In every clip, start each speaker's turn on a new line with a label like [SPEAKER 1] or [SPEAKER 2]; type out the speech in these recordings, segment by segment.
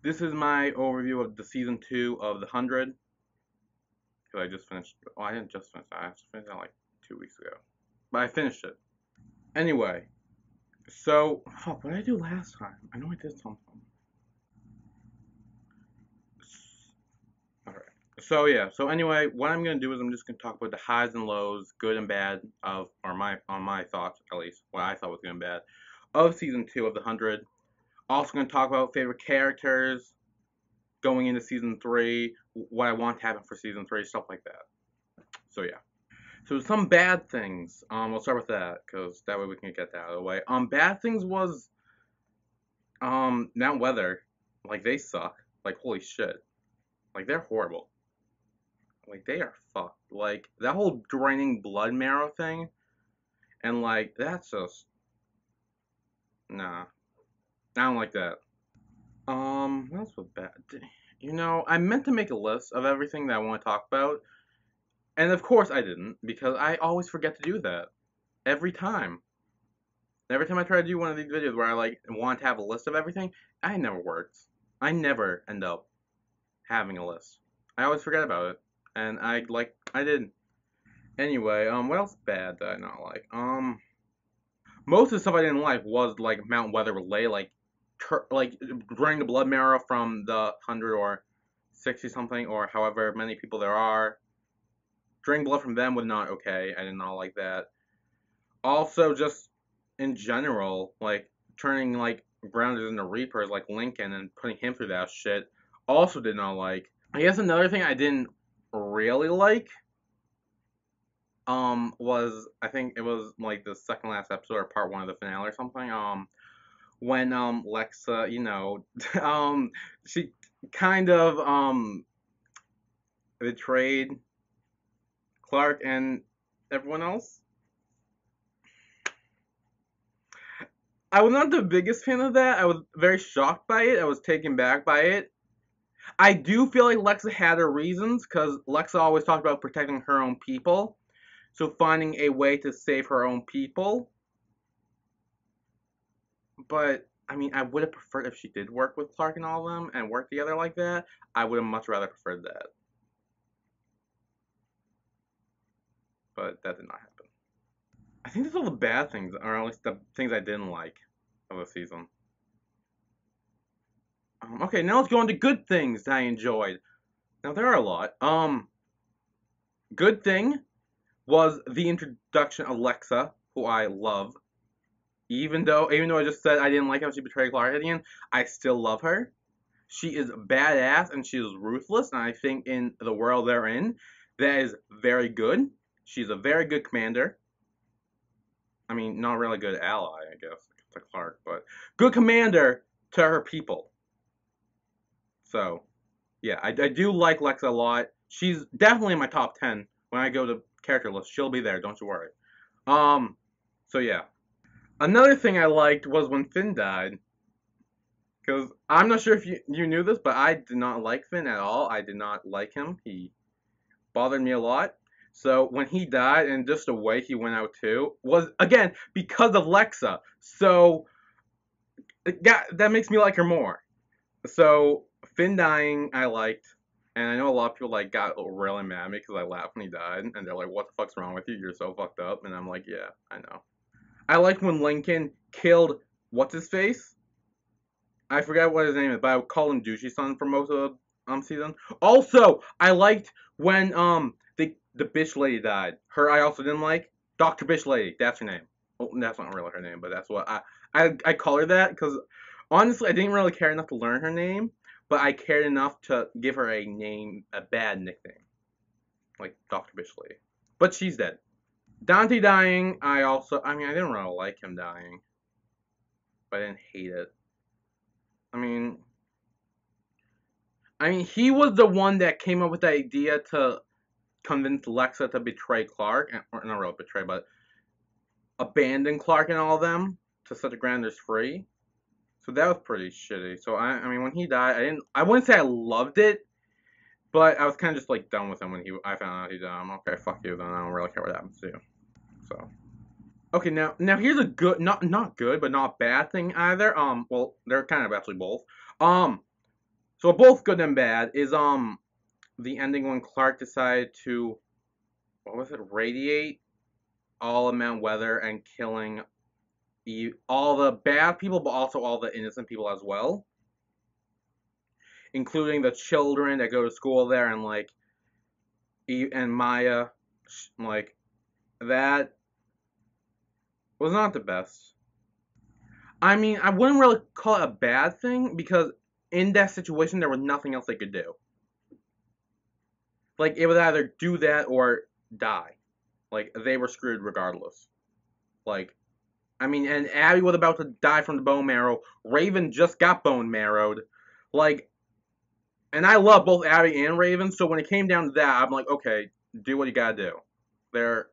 [SPEAKER 1] This is my overview of the season 2 of The 100. Because I just finished. Well, I didn't just finish it. I finished it like 2 weeks ago. But I finished it. Anyway, so. Fuck, what did I do last time? I know I did something. Alright. So, yeah. So, anyway, what I'm going to do is I'm just going to talk about the highs and lows, good and bad, on my thoughts, at least, what I thought was good and bad, of season 2 of The 100. Also, going to talk about favorite characters going into season 3, what I want to happen for season 3, stuff like that. So yeah. So some bad things. We'll start with that because that way we can get that out of the way. Bad things was Mount Weather. Like they suck. Like holy shit. Like they're horrible. Like they are fucked. Like that whole draining blood marrow thing, and like that's just nah. I don't like that. What else was bad? You know, I meant to make a list of everything that I want to talk about, and of course I didn't because I always forget to do that every time. Every time I try to do one of these videos where I like want to have a list of everything, it never works. I never end up having a list. I always forget about it, and I did. Anyway, what else bad did I not like? Most of the stuff I didn't like was like Mount Weather related, like draining the blood marrow from the 100 or 60 something or however many people there are. Draining blood from them was not okay. I did not like that. Also, just in general, like turning like grounders into reapers like Lincoln and putting him through that shit, also did not like. I guess another thing I didn't really like was I think it was like the second last episode or part one of the finale or something. When Lexa, you know, she kind of betrayed Clark and everyone else. I was not the biggest fan of that. I was very shocked by it. I was taken back by it. I do feel like Lexa had her reasons because Lexa always talked about protecting her own people. So finding a way to save her own people. But I mean, I would have preferred if she did work with Clark and all of them and work together like that. I would have much rather preferred that. But that did not happen. I think that's all the bad things, or at least the things I didn't like of the season. Okay, now let's go on to good things that I enjoyed. Now there are a lot. Good thing was the introduction of Lexa, who I love. Even though I just said I didn't like how she betrayed Clark at the end, I still love her. She is badass and she is ruthless, and I think in the world they're in, that is very good. She's a very good commander. I mean, not really good ally, I guess, to Clark, but good commander to her people. So, yeah, I do like Lexa a lot. She's definitely in my top 10 when I go to character list. She'll be there, don't you worry. So yeah. Another thing I liked was when Finn died. Because I'm not sure if you knew this, but I did not like Finn at all. I did not like him. He bothered me a lot. So when he died and just the way he went out too was again because of Lexa. So that makes me like her more. So Finn dying I liked, and I know a lot of people like got really mad at me because I laughed when he died, and they're like, "What the fuck's wrong with you? You're so fucked up." And I'm like, "Yeah, I know." I liked when Lincoln killed what's his face. I forgot what his name is, but I would call him Douchey Son for most of the season. Also, I liked when the bitch lady died. Her I also didn't like. Dr. Bitch Lady, that's her name. Well, that's not really her name, but that's what I call her that because honestly I didn't really care enough to learn her name, but I cared enough to give her a bad nickname, like Dr. Bitch Lady. But she's dead. Dante dying, I mean I didn't really like him dying, but I didn't hate it. I mean, he was the one that came up with the idea to convince Lexa to betray Clark, or not really betray, but abandon Clark and all of them to set the Grounders free. So that was pretty shitty. So I mean, when he died, I wouldn't say I loved it, but I was kind of just like done with him when I found out he died. I'm okay, fuck you, then I don't really care what happens to you. So. Okay, now here's a good, not good, but not bad thing either. Well, they're kind of actually both. Um, So both good and bad is the ending when Clark decided to, what was it, radiate all of Mount Weather and killing all the bad people, but also all the innocent people as well, including the children that go to school there, and like and Maya, like that was not the best. I mean, I wouldn't really call it a bad thing because in that situation there was nothing else they could do. Like it would either do that or die. Like they were screwed regardless. Like I mean, and Abby was about to die from the bone marrow. Raven just got bone marrowed. Like, and I love both Abby and Raven. So when it came down to that, I'm like, okay, do what you gotta do. There,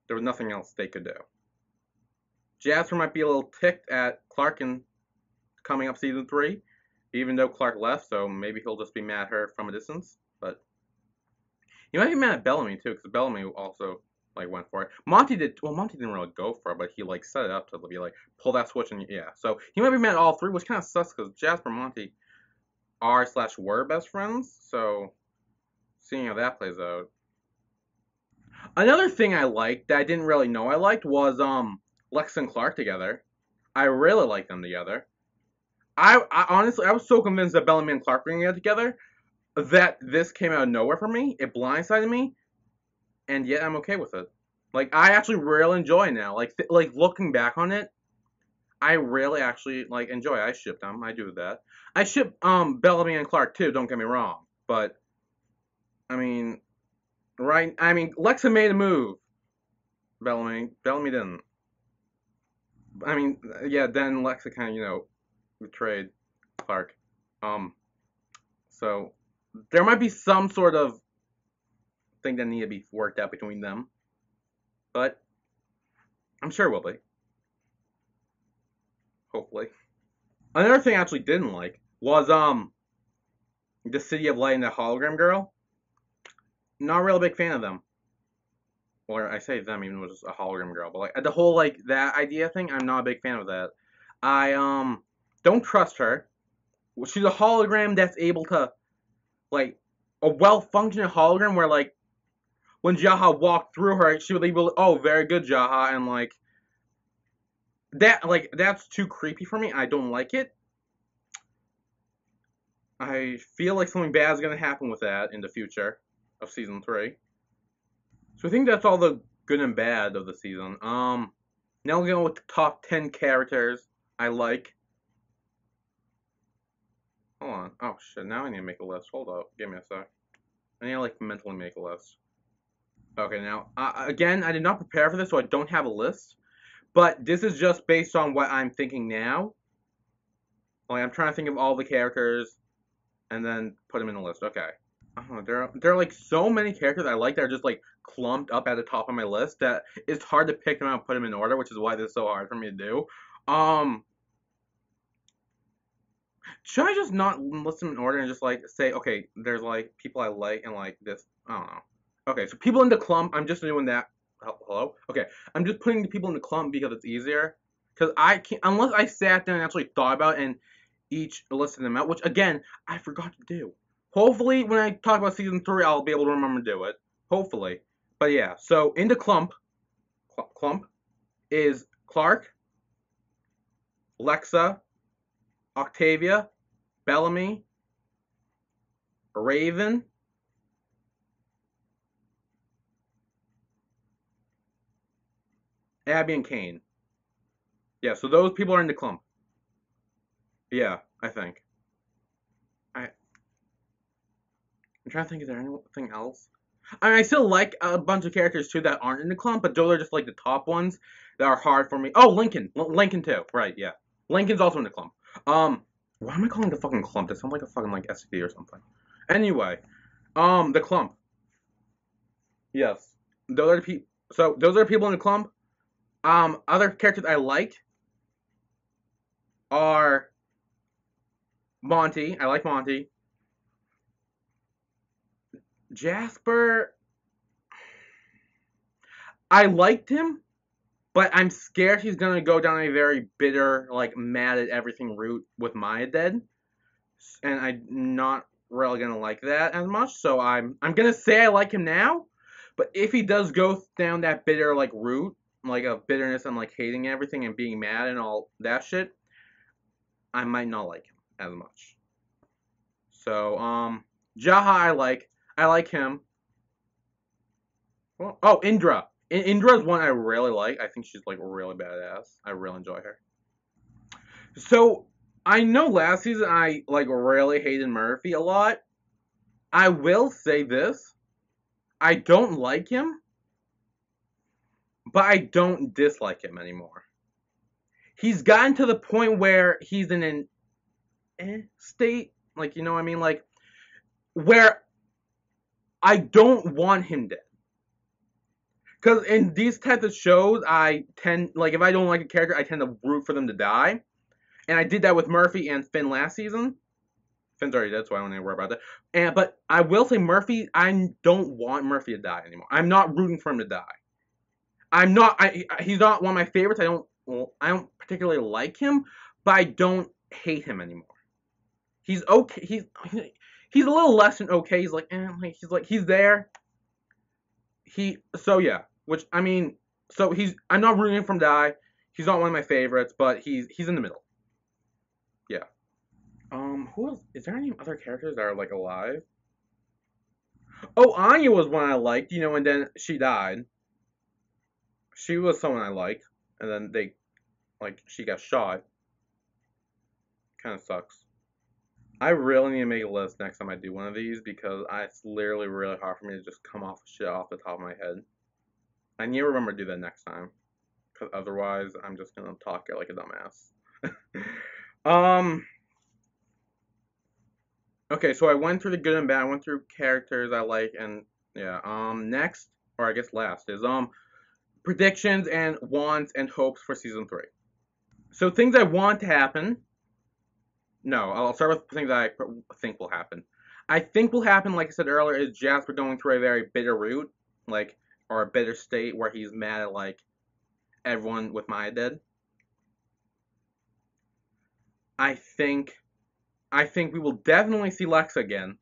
[SPEAKER 1] there was nothing else they could do. Jasper might be a little ticked at Clark in coming up season 3, even though Clark left. So maybe he'll just be mad at her from a distance. But he might be mad at Bellamy too, because Bellamy also like went for it. Monty did. Well, Monty didn't really go for it, but he like set it up to be like pull that switch and yeah. So he might be mad at all three, which kind of sucks because Jasper and Monty are slash were best friends. So seeing how that plays out. Another thing I liked that I didn't really know I liked was Lex and Clark together. I really liked them together. I honestly I was so convinced that Bellamy and Clark were gonna get together that this came out of nowhere for me. It blindsided me, and yet I'm okay with it. Like I actually really enjoy now. Like looking back on it, I really actually like enjoy. I ship them. I do that. I ship Bellamy and Clark too. Don't get me wrong, but I mean, right? I mean, Lexa made a move. Bellamy didn't. I mean, yeah. Then Lexa kind of betrayed Clark. Um, so there might be some sort of thing that need to be worked out between them, but I'm sure it will be. Hopefully. Another thing I actually didn't like was the City of Light and the Hologram Girl. Not really a big fan of them. Well, I say them even though it's just a hologram girl, but like the whole like that idea thing, I'm not a big fan of that. I don't trust her. She's a hologram that's able to like a well-functioning hologram where like when Jaha walked through her, she was able to, oh, very good Jaha, and like that's too creepy for me. I don't like it. I feel like something bad is gonna happen with that in the future of season 3. So I think that's all the good and bad of the season. Now we're going with the top 10 characters I like. Hold on. Oh shit, now I need to make a list. Hold up. Give me a sec. I need to like mentally make a list. Okay, now, again, I did not prepare for this, so I don't have a list. But this is just based on what I'm thinking now. Like, I'm trying to think of all the characters and then put them in a list. Okay. There are like so many characters I like that are just like clumped up at the top of my list that it's hard to pick them out and put them in order, which is why this is so hard for me to do. Should I just not list them in order and just like say, okay, there's like people I like and like this? I don't know. Okay, so people in the clump, I'm just doing that. Hello? Okay, I'm just putting the people in the clump because it's easier. Because I can't, unless I sat down and actually thought about it and each listed them out, which again, I forgot to do. Hopefully, when I talk about season 3, I'll be able to remember to do it. Hopefully. But yeah, so in the clump is Clark, Lexa, Octavia, Bellamy, Raven, Abby, and Kane. Yeah, so those people are in the clump. Yeah, I think. I'm trying to think, is there anything else? I mean, I still like a bunch of characters too that aren't in the clump, but those are just like the top ones that are hard for me. Oh, Lincoln. Lincoln too. Right, yeah. Lincoln's also in the clump. Why am I calling it the fucking clump? That sounds like a fucking like SCD or something. Anyway, the clump. Yes. Those are the people. So those are the people in the clump. Other characters I like are Monty. I like Monty. Jasper. I liked him, but I'm scared he's gonna go down a very bitter, like mad at everything route with Maya dead. and I'm not really gonna like that as much. So I'm gonna say I like him now, but if he does go down that bitter like route, like of bitterness and like hating everything and being mad and all that shit, I might not like him as much. So Jaha I like him. Well, oh, Indra. Indra's one I really like. I think she's like really badass. I really enjoy her. So I know last season I like really hated Murphy a lot. I will say this. I don't like him, but I don't dislike him anymore. He's gotten to the point where he's in an state, like, you know what I mean? Like, where I don't want him dead. Because in these types of shows, I tend, like, if I don't like a character, I tend to root for them to die. And I did that with Murphy and Finn last season. Finn's already dead, so I don't need to worry about that. But I will say Murphy, I don't want Murphy to die anymore. I'm not rooting for him to die. I'm not. He's not one of my favorites. I don't particularly like him, but I don't hate him anymore. He's okay. He's a little less than okay. He's like he's there. So yeah. Which I mean, so I'm not rooting for him to die. He's not one of my favorites, but he's in the middle. Yeah. Who else? Is there any other characters that are like alive? Oh, Anya was one I liked, and then she died. She was someone I liked, and then she got shot. Kind of sucks. I really need to make a list next time I do one of these because it's literally really hard for me to just come off shit off the top of my head. I need to remember to do that next time, because otherwise I'm just gonna talk it like a dumbass. um. Okay, so I went through the good and bad. I went through characters I like, and yeah. Next, or I guess last, is predictions and wants and hopes for season 3. So things I want to happen. No, I'll start with things I think will happen. I think will happen, like I said earlier, is Jasper going through a very bitter route, like, or a bitter state where he's mad at like everyone with Maya dead. I think, I think we will definitely see Lex again.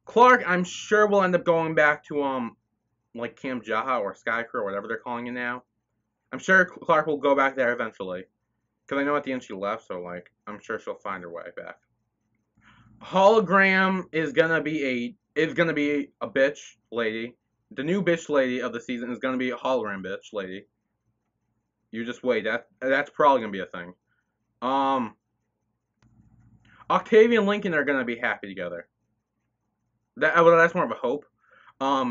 [SPEAKER 1] Clark, I'm sure will end up going back to like Camp Jaha or Skycrew or whatever they're calling it now. I'm sure Clark will go back there eventually. Because I know at the end she left, so like I'm sure she'll find her way back. Hologram is gonna be a bitch lady. The new bitch lady of the season is gonna be a hologram bitch lady. You just wait. That's probably gonna be a thing. Um, Octavia and Lincoln are gonna be happy together. That's more of a hope.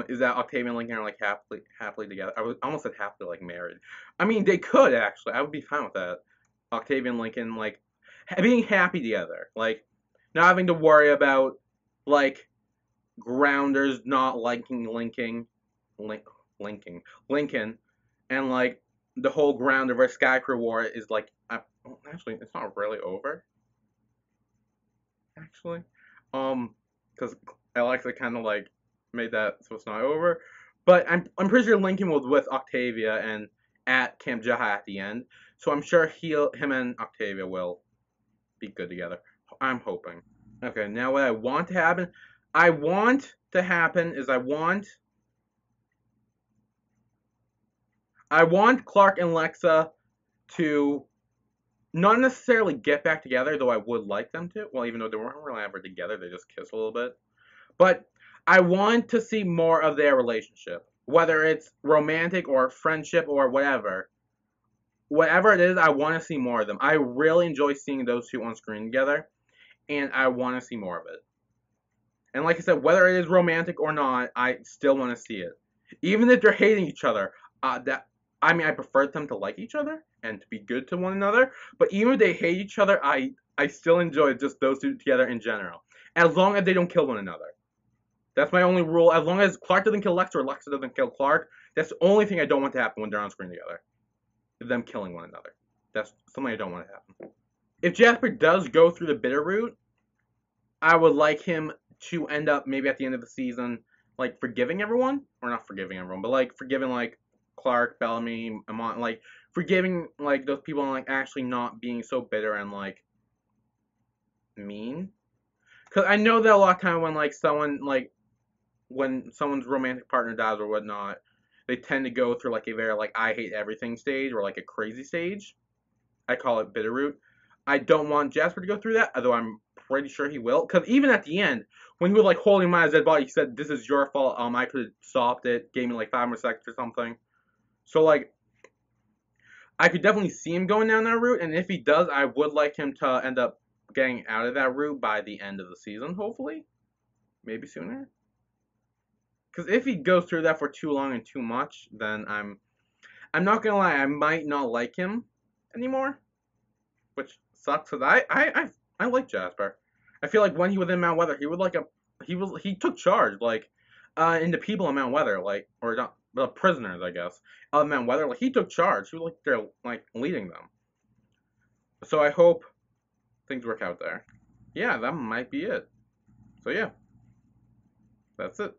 [SPEAKER 1] Is that Octavia and Lincoln are like happily together? I almost said happily like married. I mean, they could actually. I would be fine with that. Octavia and Lincoln like being happy together, like not having to worry about like grounders not liking Lincoln, and like the whole grounder versus Skycrew war is like actually it's not really over actually, because Alexa kind of like made that so it's not over, but I'm pretty sure Lincoln was with Octavia and at Camp Jaha at the end, so I'm sure him and Octavia will be good together. I'm hoping. Okay, now what I want to happen, I want to happen is I want Clark and Lexa to not necessarily get back together, though I would like them to. Well, even though they weren't really ever together, they just kiss a little bit. But I want to see more of their relationship, whether it's romantic or friendship or whatever. Whatever it is, I want to see more of them. I really enjoy seeing those two on screen together, and I want to see more of it. And like I said, whether it is romantic or not, I still want to see it. Even if they're hating each other, I prefer them to like each other and to be good to one another. But even if they hate each other, I still enjoy just those two together in general, as long as they don't kill one another. That's my only rule. As long as Clark doesn't kill Lex or Lex doesn't kill Clark, that's the only thing I don't want to happen when they're on screen together. Is them killing one another. That's something I don't want to happen. If Jasper does go through the bitter route, I would like him to end up maybe at the end of the season like forgiving everyone, or not forgiving everyone, but like forgiving like Clark, Bellamy, Amon, like forgiving those people and like actually not being so bitter and like mean. Because I know that a lot of time when like someone like when someone's romantic partner dies or whatnot, they tend to go through like a very like I hate everything stage or like a crazy stage. I call it Bitterroot. I don't want Jasper to go through that, although I'm pretty sure he will. Because even at the end, when he was like holding my dead body, he said, "This is your fault. I could have stopped it. Gave me like 5 more seconds or something." So like, I could definitely see him going down that route, and if he does, I would like him to end up getting out of that route by the end of the season, hopefully, maybe sooner. Because if he goes through that for too long and too much, then I'm not gonna lie, I might not like him anymore, which sucks. Cause I like Jasper. I feel like when he was in Mount Weather, he took charge like in the people in Mount Weather, like or not the prisoners, I guess, of Mount Weather. Like he took charge. He was like there like leading them. So I hope things work out there. Yeah, that might be it. So yeah, that's it.